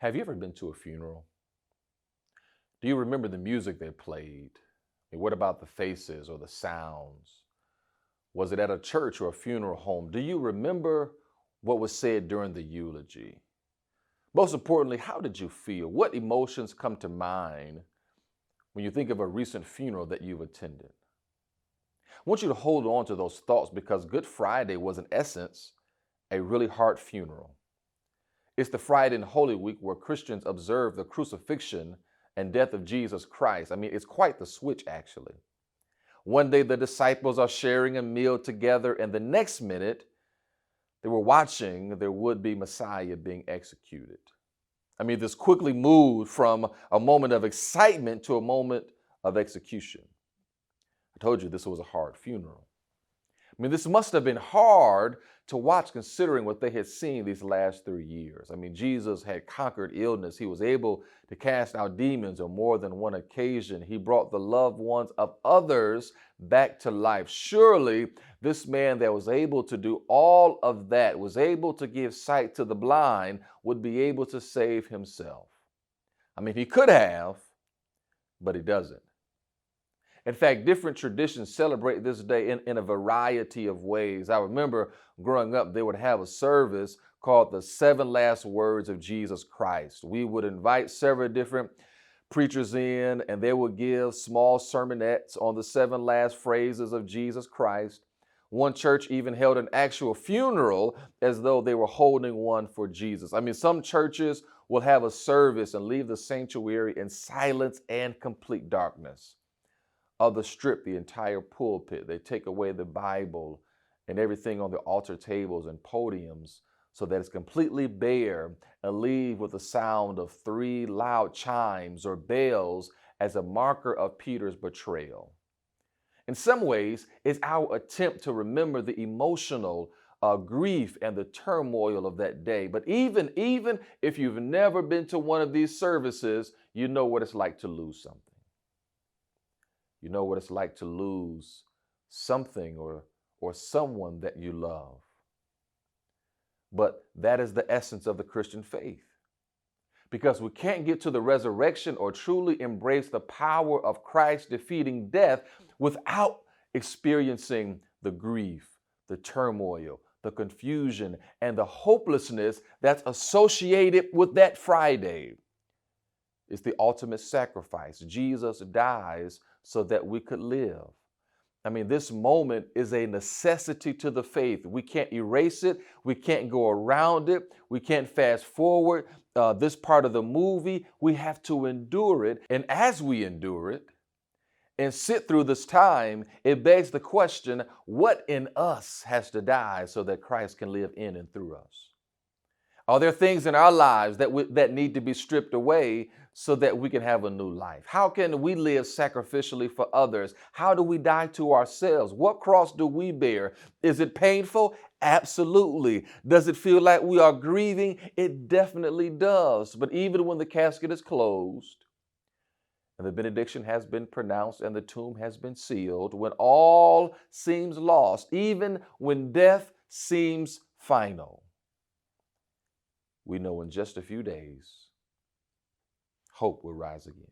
Have you ever been to a funeral? Do you remember the music they played? And what about the faces or the sounds? Was it at a church or a funeral home? Do you remember what was said during the eulogy? Most importantly, how did you feel? What emotions come to mind when you think of a recent funeral that you've attended? I want you to hold on to those thoughts because Good Friday was, in essence, a really hard funeral. It's the Friday in Holy Week where Christians observe the crucifixion and death of Jesus Christ. It's quite the switch, actually. One day, the disciples are sharing a meal together, and the next minute, they were watching their would-be Messiah being executed. This quickly moved from a moment of excitement to a moment of execution. I told you this was a hard funeral. This must have been hard to watch considering what they had seen these last 3 years. Jesus had conquered illness. He was able to cast out demons on more than one occasion. He brought the loved ones of others back to life. Surely this man that was able to do all of that, was able to give sight to the blind, would be able to save himself. He could have, but he doesn't. In fact, different traditions celebrate this day in a variety of ways. I remember growing up, they would have a service called the 7 Last Words of Jesus Christ. We would invite several different preachers in, and they would give small sermonettes on the 7 last phrases of Jesus Christ. One church even held an actual funeral as though they were holding one for Jesus. Some churches will have a service and leave the sanctuary in silence and complete darkness. Others strip the entire pulpit. They take away the Bible and everything on the altar tables and podiums so that it's completely bare, and leave with the sound of 3 loud chimes or bells as a marker of Peter's betrayal. In some ways, it's our attempt to remember the emotional grief and the turmoil of that day. But even if you've never been to one of these services, you know what it's like to lose something. You know what it's like to lose something or someone that you love. But that is the essence of the Christian faith. Because we can't get to the resurrection or truly embrace the power of Christ defeating death without experiencing the grief, the turmoil, the confusion, and the hopelessness that's associated with that Friday. It's the ultimate sacrifice. Jesus dies so that we could live. This moment is a necessity to the faith. We can't erase it. We can't go around it. We can't fast forward this part of the movie. We have to endure it. And as we endure it and sit through this time, it begs the question, what in us has to die so that Christ can live in and through us? Are there things in our lives that need to be stripped away so that we can have a new life? How can we live sacrificially for others? How do we die to ourselves? What cross do we bear? Is it painful? Absolutely. Does it feel like we are grieving? It definitely does. But even when the casket is closed and the benediction has been pronounced and the tomb has been sealed, when all seems lost, even when death seems final, we know in just a few days, hope will rise again.